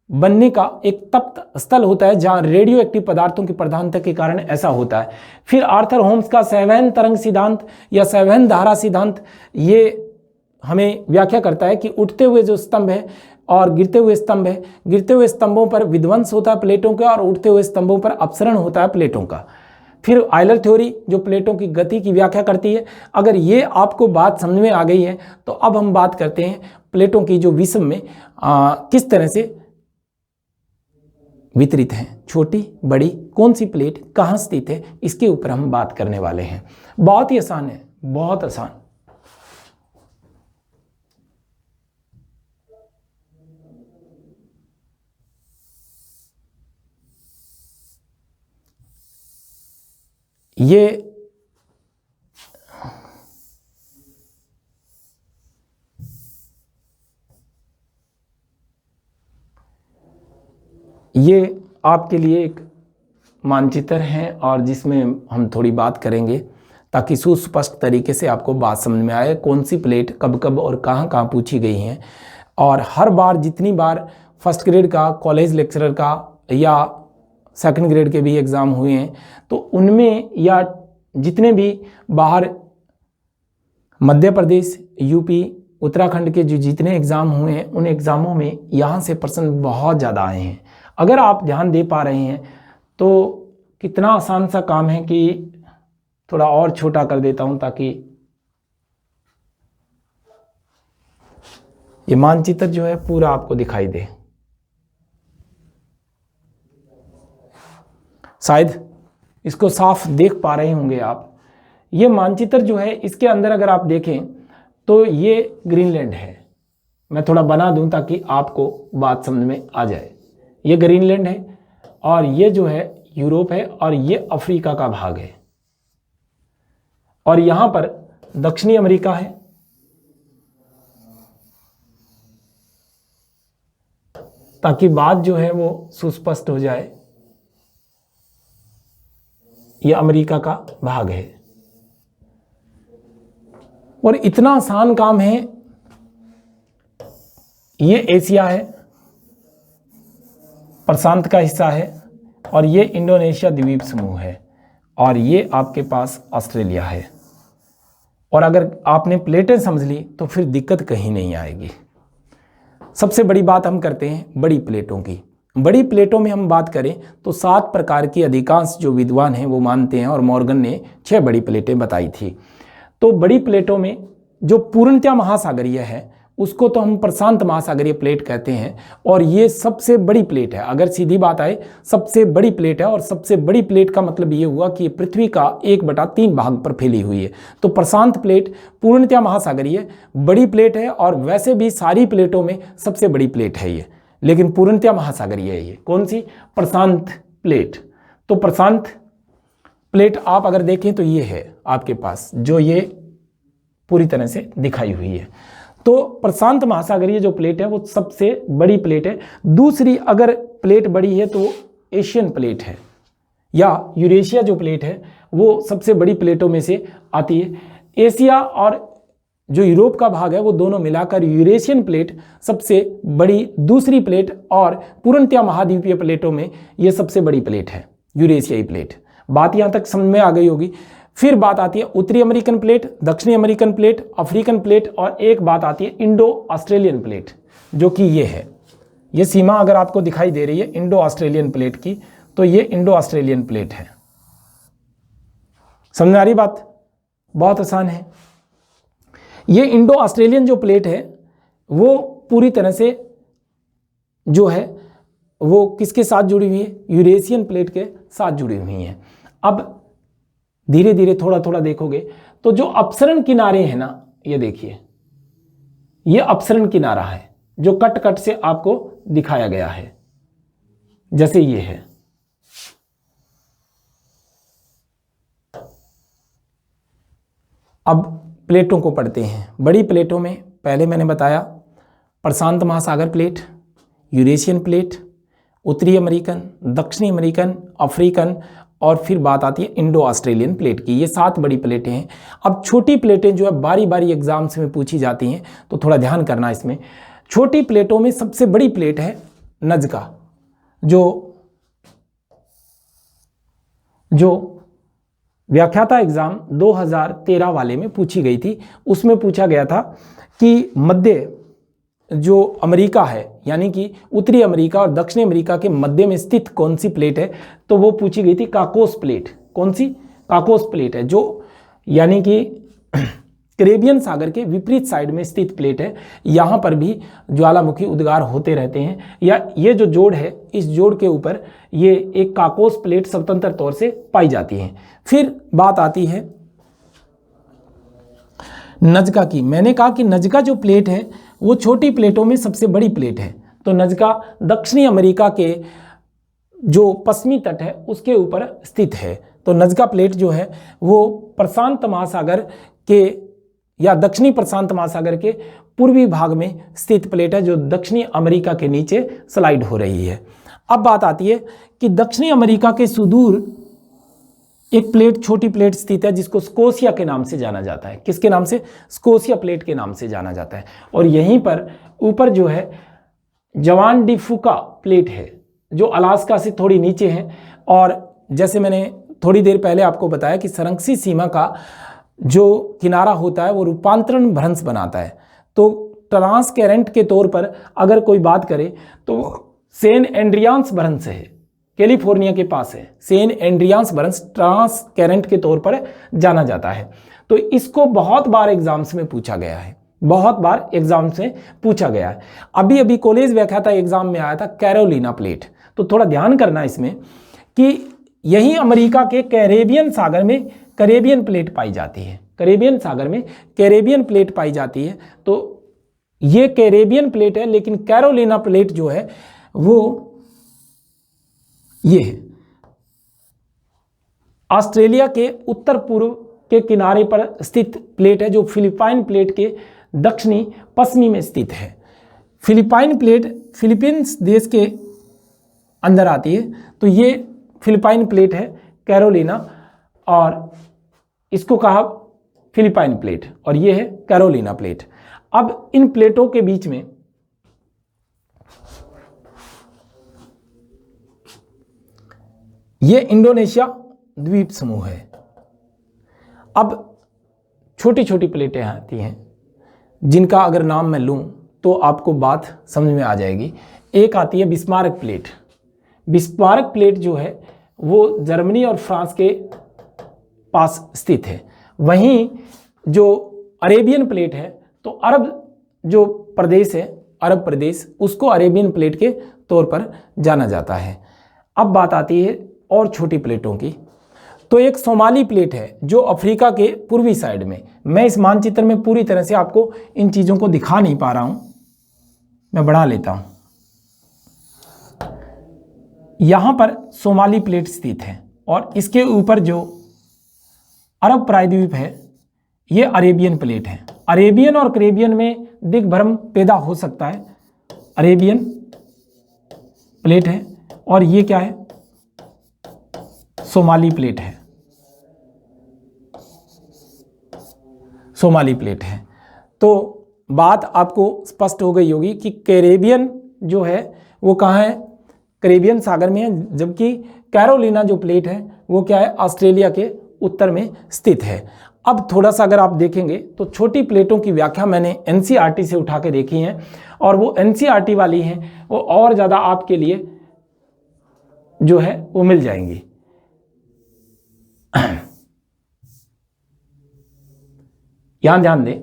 बनने का एक तप्त स्थल होता है जहां रेडियो एक्टिव पदार्थों की प्रधानता के कारण ऐसा होता है। फिर आर्थर होम्स का संवहन तरंग सिद्धांत या संवहन धारा सिद्धांत ये हमें व्याख्या करता है कि उठते हुए जो स्तंभ है और गिरते हुए स्तंभ है, गिरते हुए स्तंभों पर विध्वंस होता है प्लेटों का और उठते हुए स्तंभों पर अपसरण होता है प्लेटों का। फिर आयलर थ्योरी जो प्लेटों की गति की व्याख्या करती है। अगर ये आपको बात समझ में आ गई है तो अब हम बात करते हैं प्लेटों की जो विषम में किस तरह से वितरित हैं, छोटी बड़ी, कौन सी प्लेट कहाँ स्थित है, इसके ऊपर हम बात करने वाले हैं। बहुत ही आसान है, बहुत आसान। ये आपके लिए एक मानचित्र है और जिसमें हम थोड़ी बात करेंगे ताकि सुस्पष्ट तरीके से आपको बात समझ में आए, कौन सी प्लेट कब कब और कहाँ कहाँ पूछी गई हैं। और हर बार जितनी बार फर्स्ट ग्रेड का, कॉलेज लेक्चरर का या सेकंड ग्रेड के भी एग्ज़ाम हुए हैं तो उनमें, या जितने भी बाहर मध्य प्रदेश, यूपी, उत्तराखंड के जो जितने एग्ज़ाम हुए हैं उन एग्ज़ामों में यहाँ से प्रश्न बहुत ज़्यादा आए हैं। अगर आप ध्यान दे पा रहे हैं तो कितना आसान सा काम है कि थोड़ा और छोटा कर देता हूं ताकि ये मानचित्र जो है पूरा आपको दिखाई दे। शायद इसको साफ देख पा रहे होंगे आप। ये मानचित्र जो है इसके अंदर अगर आप देखें तो ये ग्रीनलैंड है। मैं थोड़ा बना दूं ताकि आपको बात समझ में आ जाए। ये ग्रीनलैंड है और ये जो है यूरोप है और ये अफ्रीका का भाग है और यहां पर दक्षिणी अमेरिका है, ताकि बात जो है वो सुस्पष्ट हो जाए। ये अमेरिका का भाग है और इतना आसान काम है। ये एशिया है, प्रशांत का हिस्सा है और ये इंडोनेशिया द्वीप समूह है और ये आपके पास ऑस्ट्रेलिया है। और अगर आपने प्लेटें समझ ली तो फिर दिक्कत कहीं नहीं आएगी। सबसे बड़ी बात हम करते हैं बड़ी प्लेटों की। बड़ी प्लेटों में हम बात करें तो 7 प्रकार की अधिकांश जो विद्वान हैं वो मानते हैं और मॉर्गन ने 6 बड़ी प्लेटें बताई थी। तो बड़ी प्लेटों में जो पूर्णतया महासागरीय है उसको तो हम प्रशांत महासागरीय प्लेट कहते हैं और ये सबसे बड़ी प्लेट है। अगर सीधी बात आए, सबसे बड़ी प्लेट है और सबसे बड़ी प्लेट का मतलब ये हुआ कि पृथ्वी का 1/3 भाग पर फैली हुई है। तो प्रशांत प्लेट पूर्णतया महासागरीय बड़ी प्लेट है और वैसे भी सारी प्लेटों में सबसे बड़ी प्लेट है ये, लेकिन पूर्णतया महासागरीय है ये। कौन सी? प्रशांत प्लेट। तो प्रशांत प्लेट आप अगर देखें तो ये है आपके पास, जो ये पूरी तरह से दिखाई हुई है। तो प्रशांत महासागरीय जो प्लेट है वो सबसे बड़ी प्लेट है। दूसरी अगर प्लेट बड़ी है तो एशियन प्लेट है, या यूरेशिया जो प्लेट है वो सबसे बड़ी प्लेटों में से आती है। एशिया और जो यूरोप का भाग है वो दोनों मिलाकर यूरेशियन प्लेट सबसे बड़ी दूसरी प्लेट, और पूर्णतया महाद्वीपीय प्लेटों में ये सबसे बड़ी प्लेट है, यूरेशियाई प्लेट। बात यहाँ तक समझ में आ गई होगी। फिर बात आती है उत्तरी अमेरिकन प्लेट, दक्षिणी अमेरिकन प्लेट, अफ्रीकन प्लेट, और एक बात आती है इंडो ऑस्ट्रेलियन प्लेट, जो कि ये है। ये सीमा अगर आपको दिखाई दे रही है इंडो ऑस्ट्रेलियन प्लेट की, तो ये इंडो ऑस्ट्रेलियन प्लेट है। समझ आ रही बात? बहुत आसान है। ये इंडो ऑस्ट्रेलियन जो प्लेट है वो पूरी तरह से जो है वो किसके साथ जुड़ी हुई है? यूरेशियन प्लेट के साथ जुड़ी हुई है। अब धीरे धीरे थोड़ा थोड़ा देखोगे तो जो अपसरण किनारे हैं ना, ये देखिए, ये अपसरण किनारा है जो कट कट से आपको दिखाया गया है, जैसे ये है। अब प्लेटों को पढ़ते हैं। बड़ी प्लेटों में पहले मैंने बताया प्रशांत महासागर प्लेट, यूरेशियन प्लेट, उत्तरी अमेरिकन, दक्षिणी अमेरिकन, अफ्रीकन, और फिर बात आती है इंडो ऑस्ट्रेलियन प्लेट की। ये 7 बड़ी प्लेटें हैं। अब छोटी प्लेटें जो है बारी बारी एग्जाम्स में पूछी जाती हैं, तो थोड़ा ध्यान करना इसमें। छोटी प्लेटों में सबसे बड़ी प्लेट है नज़का, जो व्याख्याता एग्जाम 2013 वाले में पूछी गई थी। उसमें पूछा गया था कि मध्य जो अमेरिका है, यानी कि उत्तरी अमेरिका और दक्षिणी अमेरिका के मध्य में स्थित कौन सी प्लेट है, तो वो पूछी गई थी काकोस प्लेट। कौन सी? काकोस प्लेट है, जो यानी कि कैरेबियन सागर के विपरीत साइड में स्थित प्लेट है। यहाँ पर भी ज्वालामुखी उद्गार होते रहते हैं, या ये जो जोड़ है, इस जोड़ के ऊपर ये एक काकोस प्लेट स्वतंत्र तौर से पाई जाती है। फिर बात आती है नजका की। मैंने कहा कि नजका जो प्लेट है वो छोटी प्लेटों में सबसे बड़ी प्लेट है। तो नजका दक्षिणी अमेरिका के जो पश्चिमी तट है उसके ऊपर स्थित है। तो नजका प्लेट जो है वो प्रशांत महासागर के या दक्षिणी प्रशांत महासागर के पूर्वी भाग में स्थित प्लेट है, जो दक्षिणी अमेरिका के नीचे स्लाइड हो रही है। अब बात आती है कि दक्षिणी अमेरिका के सुदूर एक प्लेट, छोटी प्लेट स्थित है जिसको स्कोशिया के नाम से जाना जाता है। किसके नाम से? स्कोशिया प्लेट के नाम से जाना जाता है। और यहीं पर ऊपर जो है जवान डी फुका प्लेट है, जो अलास्का से थोड़ी नीचे है। और जैसे मैंने थोड़ी देर पहले आपको बताया कि संरक्षित सीमा का जो किनारा होता है वो रूपांतरण भ्रंश बनाता है। तो ट्रांसकेरेंट के तौर पर अगर कोई बात करे तो सेन एंड्रियान्स भ्रंश है, कैलिफोर्निया के पास है। सेन एंड्रियान्स भ्रंश ट्रांसकेरेंट के तौर पर जाना जाता है। तो इसको बहुत बार एग्जाम्स में पूछा गया है, बहुत बार एग्जाम से पूछा गया है। अभी अभी कॉलेज व्याख्याता एग्जाम में आया था कैरोलिना प्लेट। तो थोड़ा ध्यान करना इसमें कि यही अमेरिका के कैरेबियन सागर में कैरेबियन प्लेट पाई जाती है। कैरेबियन सागर में कैरेबियन प्लेट पाई जाती है। तो ये कैरेबियन प्लेट है, लेकिन कैरोलिना प्लेट जो है वो ये है ऑस्ट्रेलिया के उत्तर पूर्व के किनारे पर स्थित प्लेट है, जो फिलिपाइन प्लेट के दक्षिणी पश्चिमी में स्थित है। फिलिपाइन प्लेट फिलीपींस देश के अंदर आती है। तो ये फिलिपाइन प्लेट है कैरोलिना, और इसको कहा फिलिपाइन प्लेट, और ये है कैरोलिना प्लेट। अब इन प्लेटों के बीच में ये इंडोनेशिया द्वीप समूह है। अब छोटी छोटी प्लेटें आती हैं जिनका अगर नाम मैं लूं तो आपको बात समझ में आ जाएगी। एक आती है बिस्मार्क प्लेट। बिस्मार्क प्लेट जो है वो जर्मनी और फ्रांस के पास स्थित है। वहीं जो अरेबियन प्लेट है, तो अरब जो प्रदेश है, अरब प्रदेश, उसको अरेबियन प्लेट के तौर पर जाना जाता है। अब बात आती है और छोटी प्लेटों की। तो एक सोमाली प्लेट है जो अफ्रीका के पूर्वी साइड में, मैं इस मानचित्र में पूरी तरह से आपको इन चीज़ों को दिखा नहीं पा रहा हूं, मैं बढ़ा लेता हूं। यहां पर सोमाली प्लेट स्थित है, और इसके ऊपर जो अरब प्रायद्वीप है ये अरेबियन प्लेट है। अरेबियन और कैरेबियन में दिग्भ्रम पैदा हो सकता है। अरेबियन प्लेट है, और ये क्या है? सोमाली प्लेट है। सोमाली प्लेट है। तो बात आपको स्पष्ट हो गई होगी कि कैरेबियन जो है वो कहाँ है? कैरेबियन सागर में है, जबकि कैरोलिना जो प्लेट है वो क्या है? ऑस्ट्रेलिया के उत्तर में स्थित है। अब थोड़ा सा अगर आप देखेंगे तो छोटी प्लेटों की व्याख्या मैंने एनसीईआरटी से उठा के देखी है, और वो एनसीईआरटी वाली हैं वो और ज़्यादा आपके लिए जो है वो मिल जाएंगी। यहां ध्यान दें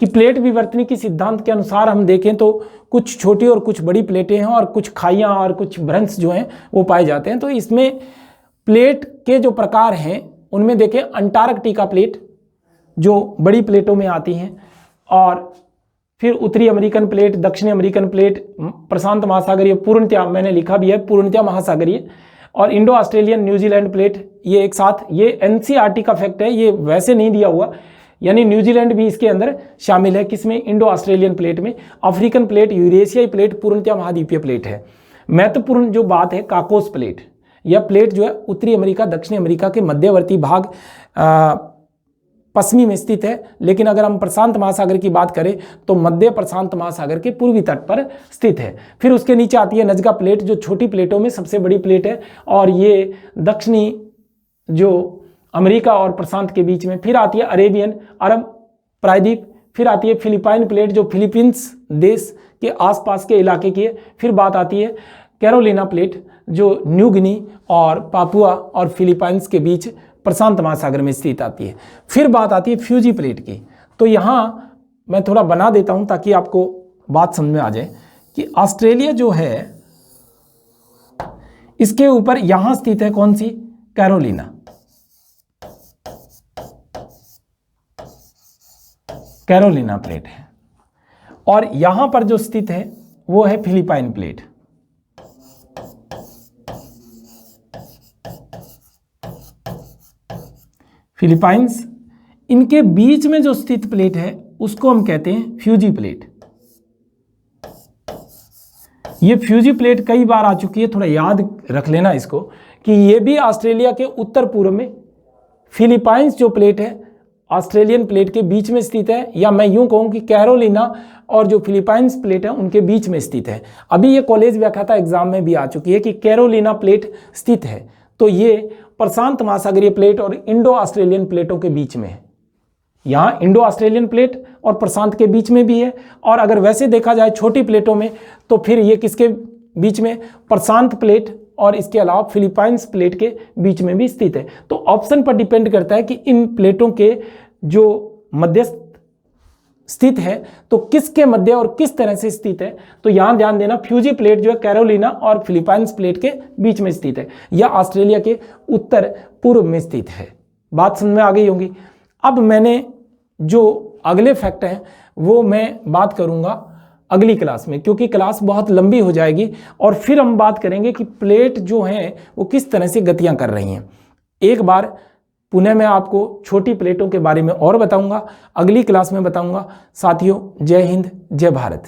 कि प्लेट विवर्तनी के सिद्धांत के अनुसार हम देखें तो कुछ छोटी और कुछ बड़ी प्लेटें हैं, और कुछ खाइयां और कुछ भ्रंश जो हैं वो पाए जाते हैं। तो इसमें प्लेट के जो प्रकार हैं उनमें देखें अंटार्कटिका प्लेट जो बड़ी प्लेटों में आती हैं, और फिर उत्तरी अमेरिकन प्लेट, दक्षिणी अमेरिकन प्लेट, प्रशांत महासागरीय, पूर्णतया मैंने लिखा भी है पूर्णतया महासागरीय, और इंडो ऑस्ट्रेलियन न्यूजीलैंड प्लेट, ये एक साथ। ये एनसीईआरटी का फैक्ट है, ये वैसे नहीं दिया हुआ, यानी न्यूजीलैंड भी इसके अंदर शामिल है। किसमें? इंडो ऑस्ट्रेलियन प्लेट में। अफ्रीकन प्लेट, यूरेशियाई प्लेट पूर्णतया महाद्वीपीय प्लेट है। महत्वपूर्ण जो बात है काकोस प्लेट, यह प्लेट जो है उत्तरी अमेरिका, दक्षिणी अमेरिका के मध्यवर्ती भाग पश्चिमी में स्थित है। लेकिन अगर हम प्रशांत महासागर की बात करें तो मध्य प्रशांत महासागर के पूर्वी तट पर स्थित है। फिर उसके नीचे आती है नजका प्लेट जो छोटी प्लेटों में सबसे बड़ी प्लेट है, और ये दक्षिणी जो अमेरिका और प्रशांत के बीच में। फिर आती है अरेबियन, अरब प्रायद्वीप। फिर आती है फिलिपाइन प्लेट जो फिलीपींस देश के आसपास के इलाके की है। फिर बात आती है कैरोलिना प्लेट जो न्यू गिनी और पापुआ और फिलीपाइंस के बीच प्रशांत महासागर में स्थित आती है। फिर बात आती है फ्यूजी प्लेट की। तो यहाँ मैं थोड़ा बना देता हूँ ताकि आपको बात समझ में आ जाए कि ऑस्ट्रेलिया जो है इसके ऊपर यहां स्थित है कौन सी, कैरोलिना। कैरोलिना प्लेट है। और यहां पर जो स्थित है वो है फिलिपाइन प्लेट। फिलीपाइंस, इनके बीच में जो स्थित प्लेट है उसको हम कहते हैं फ्यूजी प्लेट। ये फ्यूजी प्लेट कई बार आ चुकी है, थोड़ा याद रख लेना इसको कि ये भी ऑस्ट्रेलिया के उत्तर पूर्व में, फिलीपाइंस जो प्लेट है ऑस्ट्रेलियन प्लेट के बीच में स्थित है, या मैं यूं कहूं कि कैरोलिना और जो फिलीपाइंस प्लेट है उनके बीच में स्थित है। अभी ये कॉलेज व्याख्याता एग्जाम में भी आ चुकी है कि कैरोलिना प्लेट स्थित है, तो ये प्रशांत महासागरीय प्लेट और इंडो ऑस्ट्रेलियन प्लेटों के बीच में है। यहाँ इंडो ऑस्ट्रेलियन प्लेट और प्रशांत के बीच में भी है, और अगर वैसे देखा जाए छोटी प्लेटों में तो फिर ये किसके बीच में, प्रशांत प्लेट और इसके अलावा फिलीपाइंस प्लेट के बीच में भी स्थित है। तो ऑप्शन पर डिपेंड करता है कि इन प्लेटों के जो मध्यस्थ स्थित है तो किसके मध्य और किस तरह से स्थित है। तो यहां ध्यान देना, फ्यूजी प्लेट जो है कैरोलिना और फिलीपाइंस प्लेट के बीच में स्थित है, या ऑस्ट्रेलिया के उत्तर पूर्व में स्थित है। बात समझ में आ गई होगी। अब मैंने जो अगले फैक्ट हैं वो मैं बात करूंगा अगली क्लास में, क्योंकि क्लास बहुत लंबी हो जाएगी, और फिर हम बात करेंगे कि प्लेट जो हैं वो किस तरह से गतियां कर रही हैं। एक बार पुनः मैं आपको छोटी प्लेटों के बारे में और बताऊंगा, अगली क्लास में बताऊंगा। साथियों, जय हिंद, जय भारत।